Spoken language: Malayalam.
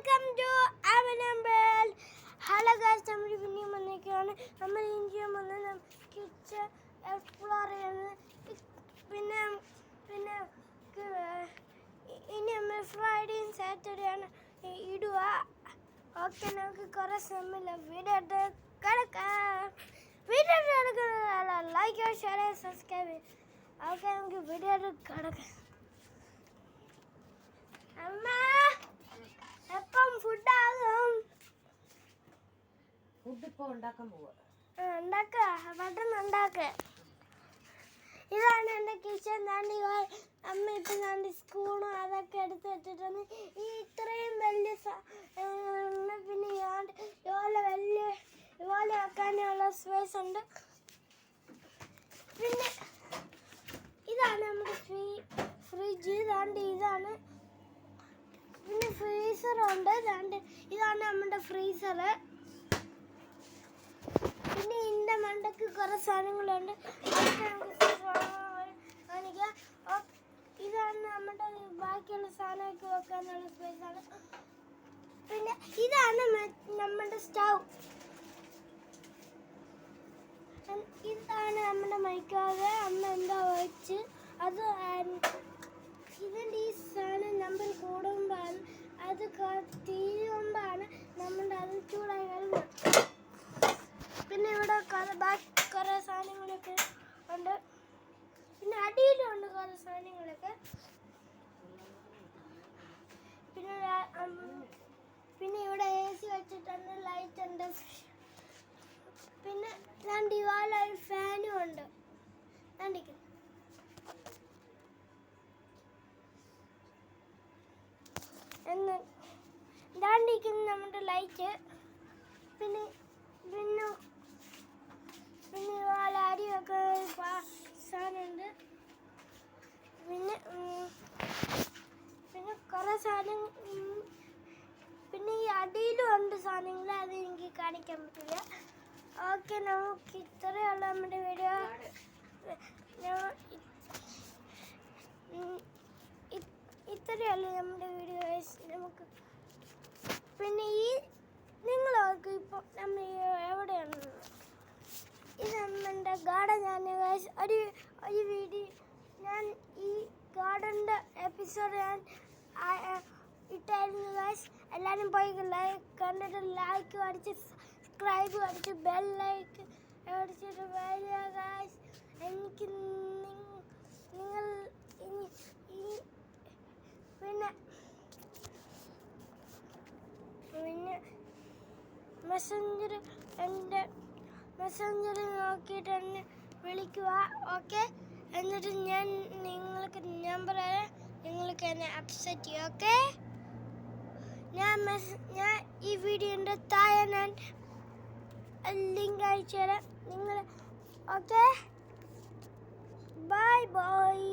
വെൽക്കം ടു അവനമ്പൽ. ഹലോ ഗൈസ്, നമ്മൾ പിന്നെയും വന്നേക്കാണ്. നമ്മൾ ഇന്ത്യ വന്ന് കിച്ചൺ എക്സ്പ്ലോർ ചെയ്യുന്നത്. പിന്നെ പിന്നെ ഇനി നമ്മൾ ഫ്രൈഡേയും സാറ്റർഡേ ആണ് ഇടുക. ഓക്കെ, നമുക്ക് കുറേ സമയമില്ല. വീഡിയോ കിടക്കാം. വീഡിയോ കിടക്കുന്ന ലൈക്ക് ഷെയർ സബ്സ്ക്രൈബ്. ഓക്കെ, നമുക്ക് വീഡിയോ കിടക്കാം. അമ്മ എപ്പം ഫുഡാകും? ഫുഡ് ഇപ്പോൾ ഉണ്ടാക്കാൻ പോവാ. പെട്ടെന്ന് ഉണ്ടാക്ക. ഇതാണ് എൻ്റെ കിച്ചൺ. താണ്ടി അമ്മ ഇപ്പം താണ്ടി സ്പൂണും അതൊക്കെ എടുത്ത് വെച്ചിട്ടുണ്ട്. ഈ ഇത്രയും വലിയ പിന്നെ ഇതുപോലെ വെക്കാനുള്ള സ്പേസ് ഉണ്ട്. പിന്നെ ഇതാണ് നമ്മുടെ ഫ്രിഡ്ജ്. ഇതാണ് പിന്നെ ഫ്രീസറുണ്ട്. ഇതാണ് നമ്മുടെ ഫ്രീസർ. പിന്നെ ഇതിൻ്റെ മണ്ടക്ക് കുറേ സാധനങ്ങളുണ്ട്. കാണിക്കാം. ഇതാണ് നമ്മുടെ ബാക്കിയുള്ള സാധനമൊക്കെ വെക്കാനുള്ള സ്പേസാണ്. പിന്നെ ഇതാണ് നമ്മുടെ സ്റ്റൗ. ഇതാണ് നമ്മുടെ മൈക്കാവ്. അമ്മ എന്താ വെച്ച് അത് ഇതിൻ്റെ ഈ സാധനം നമ്പർ കൂടുമ്പോഴാണ്, അത് തീരുമ്പോഴാണ് നമ്മുടെ അത് ചൂടായി വരുന്നത്. പിന്നെ ഇവിടെ ബാക്കി കുറേ സാധനങ്ങളൊക്കെ ഉണ്ട്. പിന്നെ അടിയിലുണ്ട് കുറേ സാധനങ്ങളൊക്കെ. പിന്നെ ഇവിടെ AC വെച്ചിട്ടുണ്ട്, ലൈറ്റ് ഉണ്ട്. പിന്നെ ഇവാള ഒരു ഫാനും ഉണ്ട്. ഇതാണ്ടിരിക്കുന്നു നമ്മുടെ ലൈറ്റ്. പിന്നെ പിന്നെ പിന്നെ ഇവാള അരിയൊക്കെ സാധനമുണ്ട്. പിന്നെ പിന്നെ കുറേ സാധനം. പിന്നെ ഈ അടിയിലും ഉണ്ട് സാധനങ്ങൾ. അത് എനിക്ക് കാണിക്കാൻ പറ്റില്ല. ഓക്കെ, നമുക്ക് ഇത്രയുള്ള നമ്മുടെ വീഡിയോ. ഇത്രയല്ല നമ്മുടെ വീഡിയോ. നമുക്ക് പിന്നെ നിങ്ങളൊക്കെ ഇപ്പോൾ നമ്മൾ എവിടെയാണ്? ഇത് നമ്മുടെ ഗാർഡൻ ആണ് ഗൈസ്. ഒരു വീഡിയോ ഞാൻ ഈ ഗാർഡൻ്റെ എപ്പിസോഡ് ഞാൻ ഇട്ടായിരുന്നു ഗൈസ്. എല്ലാവരും പോയി കണ്ടിട്ട് ലൈക്ക് അടിച്ച് സബ്സ്ക്രൈബ് അടിച്ച് ബെല്ലൈക്ക് അടിച്ചിട്ട് വരിക ഗൈസ്. എനിക്ക് നിങ്ങൾ പിന്നെ എൻ്റെ മെസ്സഞ്ചറിൽ നോക്കിയിട്ട് എന്നെ വിളിക്കുക. ഓക്കെ, എന്നിട്ട് ഞാൻ നിങ്ങൾക്ക് നമ്പർ നിങ്ങൾക്ക് എന്നെ അക്സെപ്റ്റ് ചെയ്യും. ഓക്കെ, ഞാൻ ഈ വീഡിയോൻ്റെ താഴെ ഞാൻ ലിങ്ക് അയച്ചു തരാം നിങ്ങൾ. Okay, bye bye.